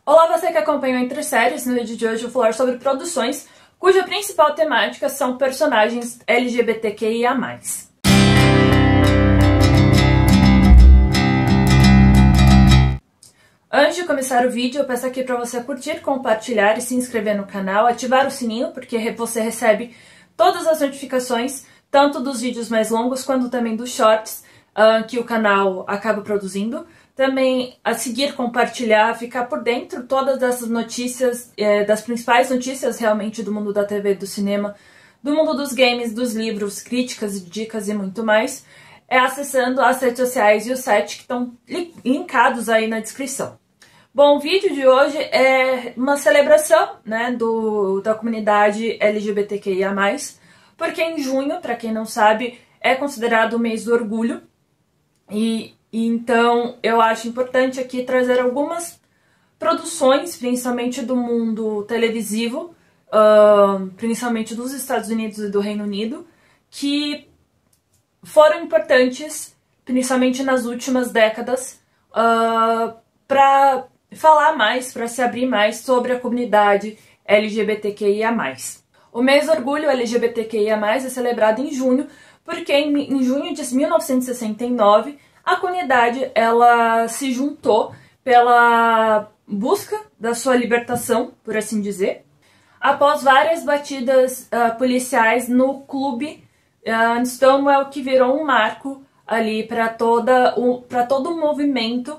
Olá, você que acompanha o Entre Séries. No vídeo de hoje eu vou falar sobre produções cuja principal temática são personagens LGBTQIA+. Antes de começar o vídeo, eu peço aqui para você curtir, compartilhar e se inscrever no canal, ativar o sininho, porque você recebe todas as notificações, tanto dos vídeos mais longos quanto também dos shorts que o canal acaba produzindo. Também a seguir, compartilhar, ficar por dentro todas essas notícias, das principais notícias realmente do mundo da TV, do cinema, do mundo dos games, dos livros, críticas, dicas e muito mais, acessando as redes sociais e o site que estão linkados aí na descrição. Bom, o vídeo de hoje é uma celebração, né, da comunidade LGBTQIA+, porque em junho, para quem não sabe, é considerado o mês do orgulho, e então eu acho importante aqui trazer algumas produções, principalmente do mundo televisivo, principalmente dos Estados Unidos e do Reino Unido, que foram importantes, principalmente nas últimas décadas, para falar mais, para se abrir mais sobre a comunidade LGBTQIA+. O mês do orgulho LGBTQIA+, é celebrado em junho, porque em junho de 1969, a comunidade ela se juntou pela busca da sua libertação, por assim dizer, após várias batidas policiais no clube Stonewall, que virou um marco ali para todo o movimento,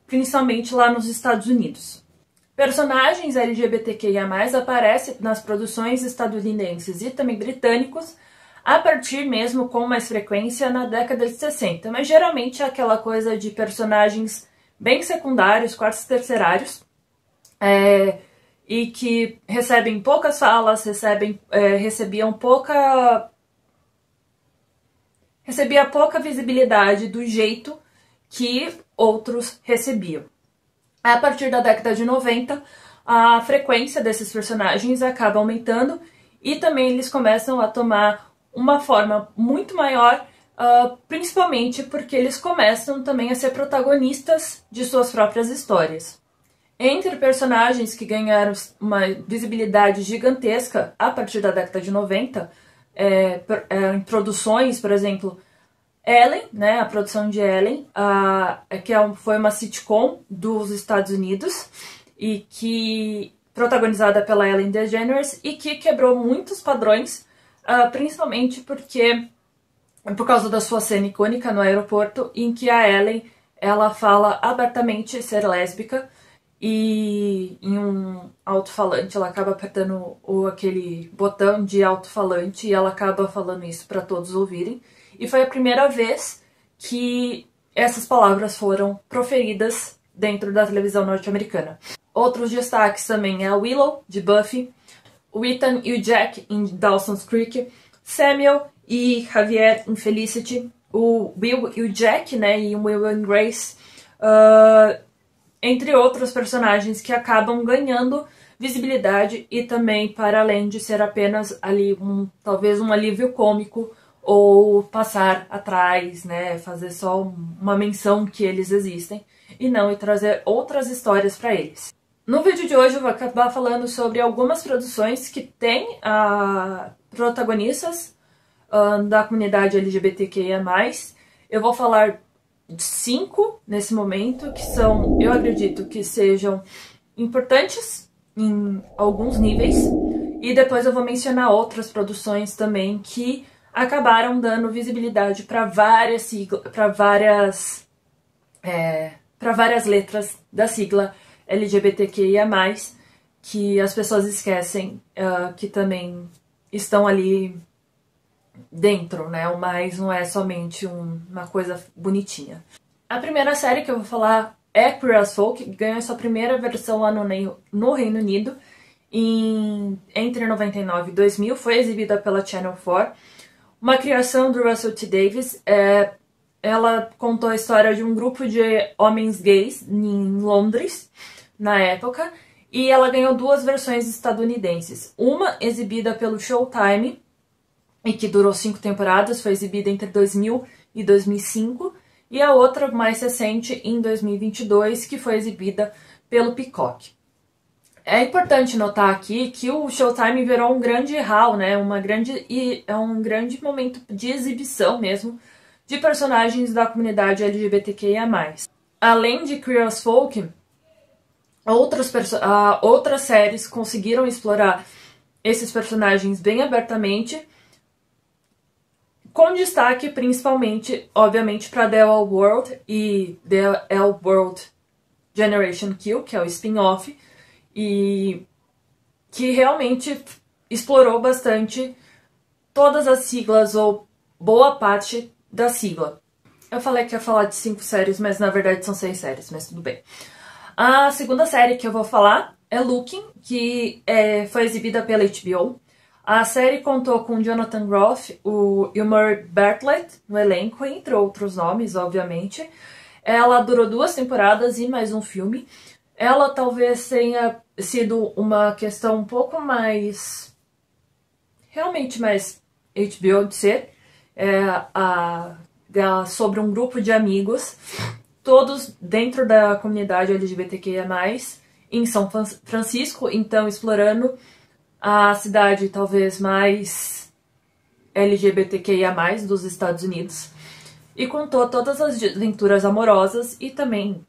principalmente lá nos Estados Unidos. Personagens LGBTQIA+, aparecem nas produções estadunidenses e também britânicos, a partir mesmo com mais frequência na década de 60, mas geralmente é aquela coisa de personagens bem secundários, quartos terciários, e que recebem poucas falas, recebia pouca visibilidade do jeito que outros recebiam. A partir da década de 90, a frequência desses personagens acaba aumentando e também eles começam a tomar uma forma muito maior, principalmente porque eles começam também a ser protagonistas de suas próprias histórias. Entre personagens que ganharam uma visibilidade gigantesca a partir da década de 90, em produções, por exemplo, Ellen, né, a produção de Ellen, que foi uma sitcom dos Estados Unidos, e que protagonizada pela Ellen DeGeneres, e que quebrou muitos padrões, principalmente por causa da sua cena icônica no aeroporto, em que a Ellen ela fala abertamente ser lésbica, e em um alto-falante ela acaba apertando aquele botão de alto-falante e ela acaba falando isso para todos ouvirem. E foi a primeira vez que essas palavras foram proferidas dentro da televisão norte-americana. Outros destaques também é a Willow, de Buffy, o Ethan e o Jack em Dawson's Creek, Samuel e Javier em Felicity, o Will e o Jack, né, em Will and Grace, entre outros personagens que acabam ganhando visibilidade e também, para além de ser apenas ali talvez um alívio cômico ou passar atrás, né, fazer só uma menção que eles existem e trazer outras histórias para eles. No vídeo de hoje eu vou acabar falando sobre algumas produções que têm protagonistas da comunidade LGBTQIA+. Eu vou falar de 5 nesse momento, que são, eu acredito que sejam importantes em alguns níveis, e depois eu vou mencionar outras produções também que acabaram dando visibilidade para várias letras da sigla LGBTQIA+, que as pessoas esquecem que também estão ali dentro, né? O mais não é somente uma coisa bonitinha. A primeira série que eu vou falar é Queer as Folk, que ganhou sua primeira versão lá no Reino Unido entre 99 e 2000, foi exibida pela Channel 4. Uma criação do Russell T. Davies. Ela contou a história de um grupo de homens gays em Londres, na época, e ela ganhou 2 versões estadunidenses. Uma exibida pelo Showtime, e que durou 5 temporadas, foi exibida entre 2000 e 2005, e a outra mais recente em 2022, que foi exibida pelo Peacock. É importante notar aqui que o Showtime virou um grande hall, né? É um grande momento de exibição mesmo de personagens da comunidade LGBTQIA+. Além de Queer as Folk, outras séries conseguiram explorar esses personagens bem abertamente, com destaque principalmente, obviamente, para The L World e The L World Generation Kill, que é o spin-off, e que realmente explorou bastante todas as siglas, ou boa parte da sigla. Eu falei que ia falar de 5 séries, mas na verdade são 6 séries, mas tudo bem. A segunda série que eu vou falar é Looking, que foi exibida pela HBO. A série contou com Jonathan Groff e o Murray Bartlett no elenco, entre outros nomes, obviamente. Ela durou 2 temporadas e mais um filme. Ela talvez tenha sido uma questão um pouco mais... realmente mais HBO de ser. Sobre um grupo de amigos, todos dentro da comunidade LGBTQIA+, em São Francisco, então explorando a cidade talvez mais LGBTQIA+, dos Estados Unidos, e contou todas as aventuras amorosas e também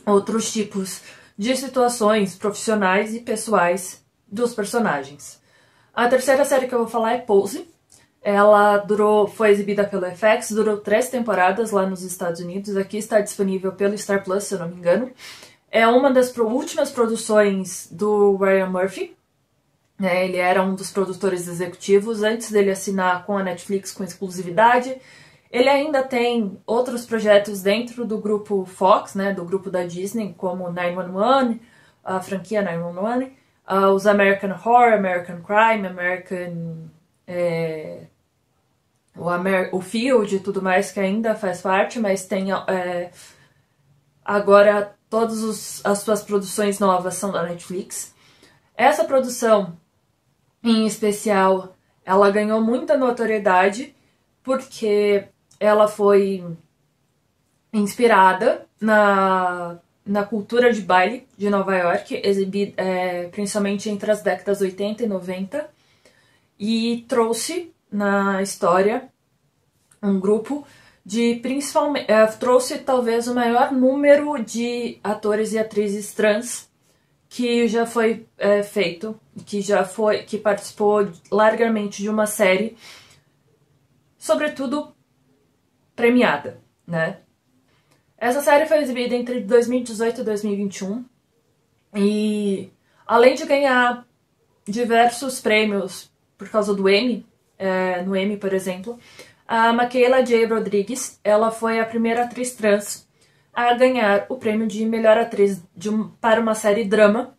outros tipos de situações profissionais e pessoais dos personagens. A terceira série que eu vou falar é Pose. Ela foi exibida pelo FX, durou 3 temporadas lá nos Estados Unidos. Aqui está disponível pelo Star Plus, se eu não me engano. É uma das últimas produções do Ryan Murphy. Ele era um dos produtores executivos antes dele assinar com a Netflix com exclusividade. Ele ainda tem outros projetos dentro do grupo Fox, né, do grupo da Disney, como 911, a franquia 911, os American Horror, American Crime, o Field e tudo mais, que ainda faz parte, mas tem agora todas as suas produções novas são da Netflix. Essa produção, em especial, ela ganhou muita notoriedade porque ela foi inspirada na cultura de baile de Nova York, exibida principalmente entre as décadas 80 e 90, e trouxe na história um grupo de principalmente trouxe talvez o maior número de atores e atrizes trans que já foi feito, que participou largamente de uma série, sobretudo premiada, né? Essa série foi exibida entre 2018 e 2021 e, além de ganhar diversos prêmios por causa do Emmy, no Emmy, por exemplo, a Michaela J. Rodrigues, ela foi a primeira atriz trans a ganhar o prêmio de melhor atriz para uma série drama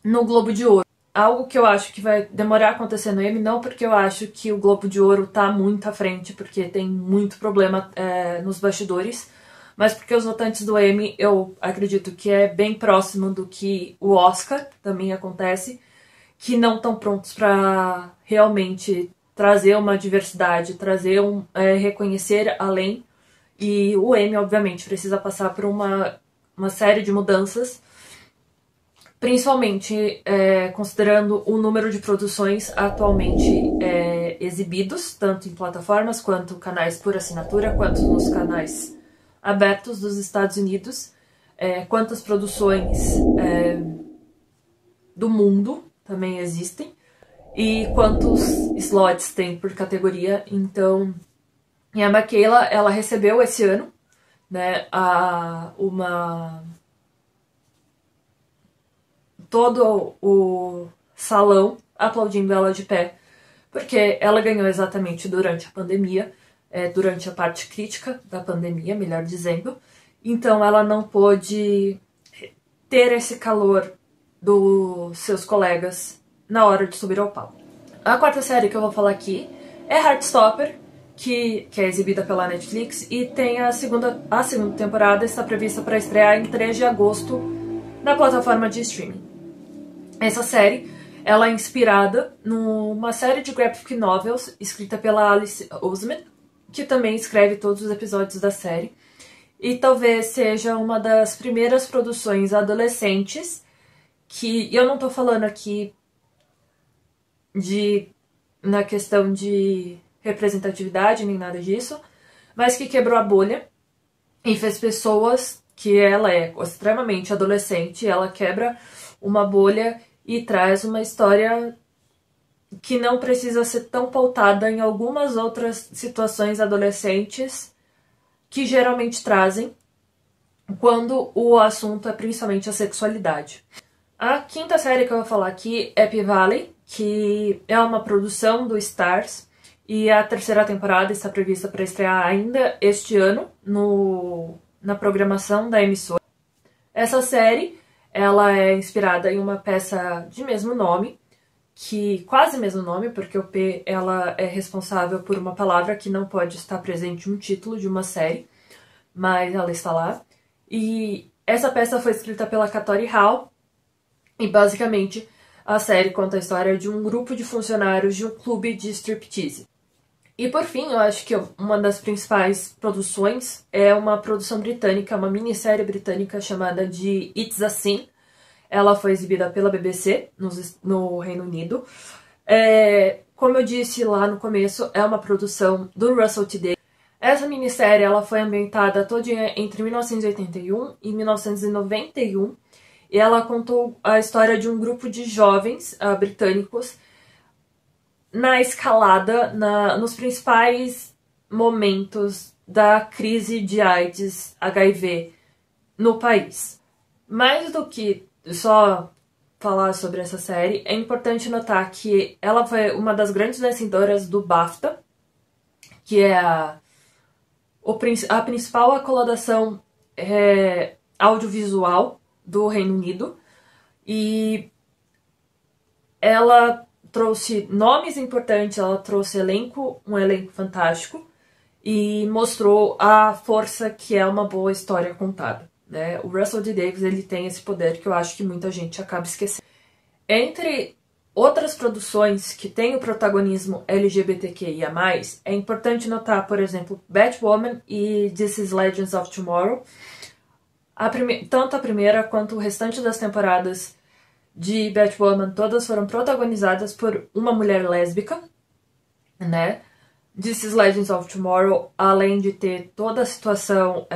no Globo de Ouro. Algo que eu acho que vai demorar a acontecer no Emmy, não porque eu acho que o Globo de Ouro tá muito à frente, porque tem muito problema nos bastidores, mas porque os votantes do Emmy, eu acredito que é bem próximo do que o Oscar também acontece, que não estão prontos para realmente trazer uma diversidade, reconhecer além. E o Emmy, obviamente, precisa passar por uma série de mudanças, principalmente considerando o número de produções atualmente exibidos, tanto em plataformas quanto canais por assinatura, quanto nos canais abertos dos Estados Unidos, quantas produções do mundo também existem, e quantos slots tem por categoria. Então, e a Michaela, ela recebeu esse ano, né, todo o salão aplaudindo ela de pé, porque ela ganhou exatamente durante a pandemia, durante a parte crítica da pandemia, melhor dizendo. Então ela não pôde ter esse calor dos seus colegas na hora de subir ao palco. A quarta série que eu vou falar aqui é Heartstopper, que é exibida pela Netflix, e tem a segunda temporada está prevista para estrear em 3 de agosto na plataforma de streaming. Essa série, ela é inspirada numa série de graphic novels escrita pela Alice Oseman, que também escreve todos os episódios da série. e talvez seja uma das primeiras produções adolescentes que eu não tô falando aqui na questão de representatividade nem nada disso, mas que quebrou a bolha e fez pessoas que ela é extremamente adolescente, ela quebra uma bolha e traz uma história que não precisa ser tão pautada em algumas outras situações adolescentes que geralmente trazem quando o assunto é principalmente a sexualidade. A quinta série que eu vou falar aqui é P-Valley, que é uma produção do Starz, e a terceira temporada está prevista para estrear ainda este ano na programação da emissora. Essa série ela é inspirada em uma peça de mesmo nome, que quase mesmo nome, porque o P ela é responsável por uma palavra que não pode estar presente em um título de uma série, mas ela está lá. E essa peça foi escrita pela Katori Hall, e basicamente a série conta a história de um grupo de funcionários de um clube de striptease. E por fim, eu acho que uma das principais produções é uma produção britânica, uma minissérie britânica chamada de It's a Sin. Ela foi exibida pela BBC no Reino Unido. Como eu disse lá no começo, é uma produção do Russell T Davies. Essa minissérie ela foi ambientada todinha entre 1981 e 1991 e ela contou a história de um grupo de jovens britânicos na escalada, nos principais momentos da crise de AIDS, HIV no país. Mais do que só falar sobre essa série, é importante notar que ela foi uma das grandes vencedoras do BAFTA, que é a principal acolação audiovisual do Reino Unido, e ela trouxe nomes importantes, ela trouxe um elenco fantástico, e mostrou a força que é uma boa história contada. Né? O Russell T Davies ele tem esse poder que eu acho que muita gente acaba esquecendo. Entre outras produções que têm o protagonismo LGBTQIA+, é importante notar, por exemplo, Batwoman e This is Legends of Tomorrow. Tanto a primeira quanto o restante das temporadas de Batwoman, todas foram protagonizadas por uma mulher lésbica, né? This is Legends of Tomorrow, além de ter toda a situação,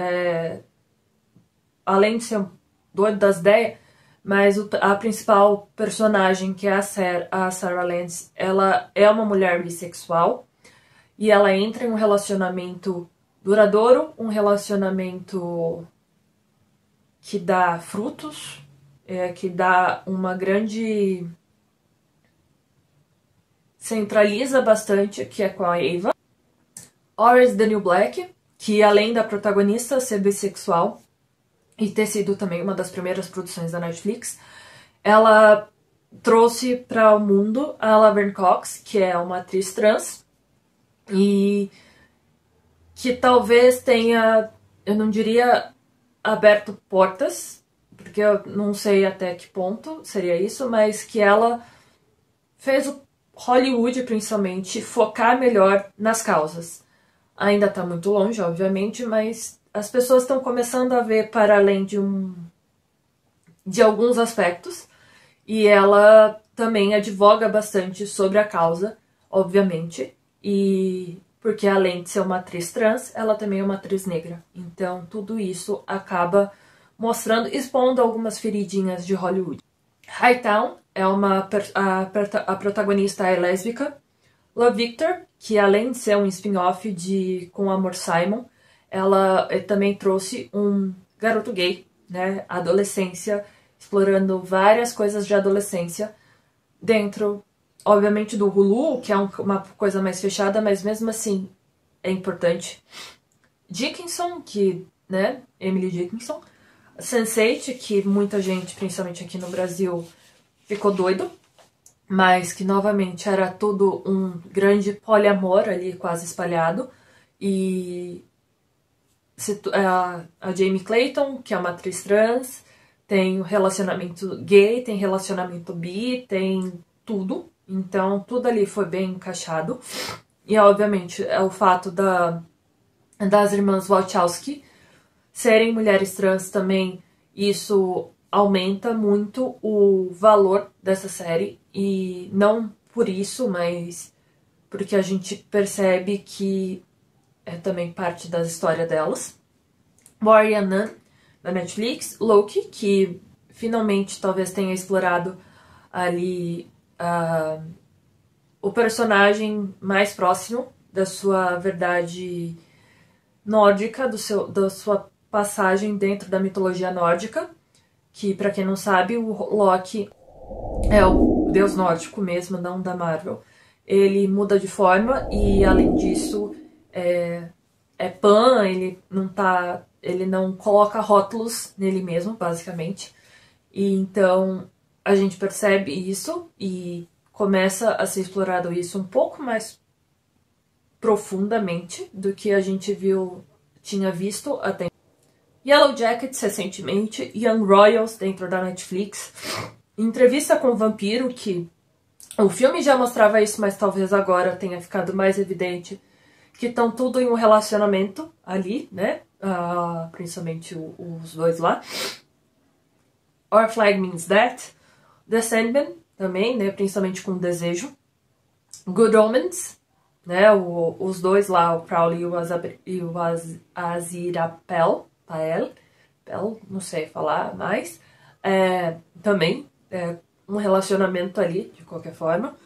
além de ser doido das ideias, mas a principal personagem, que é a Sarah Lance, ela é uma mulher bissexual e ela entra em um relacionamento duradouro, um relacionamento que dá frutos, que dá uma grande... centraliza bastante, que é com a Ava. Orange is the New Black, que além da protagonista ser bissexual e ter sido também uma das primeiras produções da Netflix, ela trouxe para o mundo a Laverne Cox, que é uma atriz trans, e que talvez tenha, eu não diria aberto portas, porque eu não sei até que ponto seria isso, mas que ela fez o Hollywood, principalmente, focar melhor nas causas. Ainda está muito longe, obviamente, mas as pessoas estão começando a ver para além de alguns aspectos, e ela também advoga bastante sobre a causa, obviamente, e porque além de ser uma atriz trans, ela também é uma atriz negra. Então tudo isso acaba mostrando, expondo algumas feridinhas de Hollywood. Hightown é a protagonista é lésbica. Love Victor, que além de ser um spin-off com Amor Simon, ela também trouxe um garoto gay, né, adolescência, explorando várias coisas de adolescência dentro, obviamente, do Hulu, que é uma coisa mais fechada, mas mesmo assim é importante. Dickinson, né, Emily Dickinson. Sense8, que muita gente, principalmente aqui no Brasil, ficou doido, mas que novamente era tudo um grande poliamor ali, quase espalhado. E a Jamie Clayton, que é uma atriz trans, tem relacionamento gay, tem relacionamento bi, tem tudo. Então tudo ali foi bem encaixado. E obviamente é o fato das irmãs Wachowski serem mulheres trans também, isso aumenta muito o valor dessa série, e não por isso, mas porque a gente percebe que é também parte da história delas. Warrior Nun, da Netflix. Loki, que finalmente talvez tenha explorado ali o personagem mais próximo da sua verdade nórdica, da sua passagem dentro da mitologia nórdica, que, pra quem não sabe, o Loki é o deus nórdico mesmo, não da Marvel. Ele muda de forma e, além disso, é pan, ele não coloca rótulos nele mesmo, basicamente. E então a gente percebe isso e começa a ser explorado isso um pouco mais profundamente do que a gente tinha visto até. Yellow Jackets recentemente, Young Royals dentro da Netflix, Entrevista com o Vampiro, que o filme já mostrava isso, mas talvez agora tenha ficado mais evidente que estão tudo em um relacionamento ali, né? Principalmente os dois lá. Our Flag Means That. The Sandman também, né? Principalmente com Desejo. Good Omens, né? Os dois lá, o Crowley e o Aziraphale. Não sei falar mais. Também um relacionamento ali, de qualquer forma.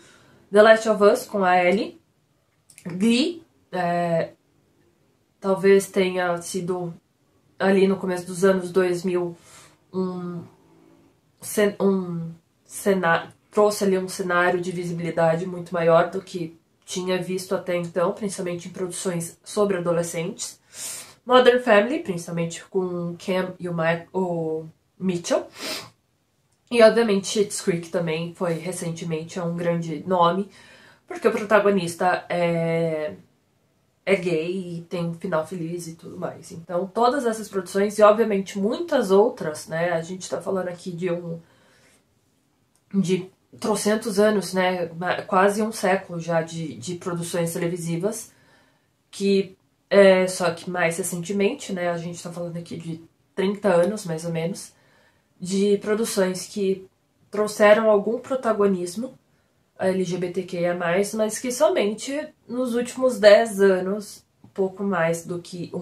The Last of Us com a Ellie. Glee, talvez tenha sido ali no começo dos anos 2000 trouxe ali um cenário de visibilidade muito maior do que tinha visto até então, principalmente em produções sobre adolescentes. Modern Family, principalmente com Cam e o Mitchell. E, obviamente, Schitt's Creek também foi recentemente um grande nome, porque o protagonista é gay e tem um final feliz e tudo mais. Então, todas essas produções, e obviamente muitas outras, né? A gente tá falando aqui de trocentos anos, né? Quase um século já de produções televisivas, que só que mais recentemente, né? A gente tá falando aqui de 30 anos, mais ou menos, de produções que trouxeram algum protagonismo LGBTQIA+, mas que somente nos últimos 10 anos, um pouco mais do que,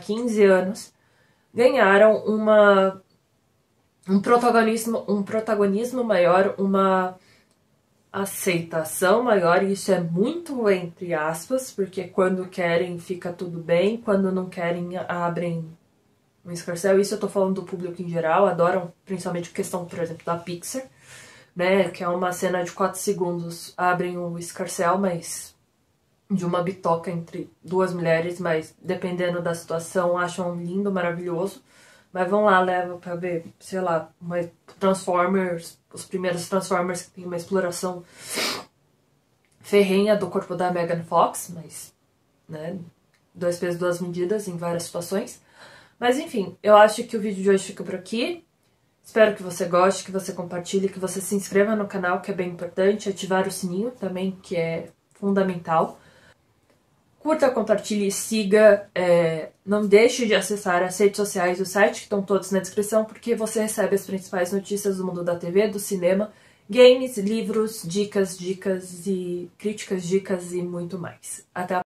15 anos, ganharam um protagonismo maior, uma aceitação maior, e isso é muito entre aspas, porque quando querem fica tudo bem, quando não querem abrem um escarcéu. Isso eu tô falando do público em geral, adoram, principalmente questão, por exemplo, da Pixar, né, que é uma cena de 4 segundos, abrem o escarcéu, mas de uma bitoca entre duas mulheres, mas dependendo da situação, acham lindo, maravilhoso, mas vão lá, levam pra ver, sei lá, Transformers, os primeiros Transformers, que tem uma exploração ferrenha do corpo da Megan Fox, mas, né, 2 pesos, 2 medidas em várias situações. Mas enfim, eu acho que o vídeo de hoje fica por aqui. Espero que você goste, que você compartilhe, que você se inscreva no canal, que é bem importante. Ativar o sininho também, que é fundamental. Curta, compartilhe, siga. Não deixe de acessar as redes sociais e o site, que estão todos na descrição, porque você recebe as principais notícias do mundo da TV, do cinema, games, livros, dicas e críticas, dicas e muito mais. Até a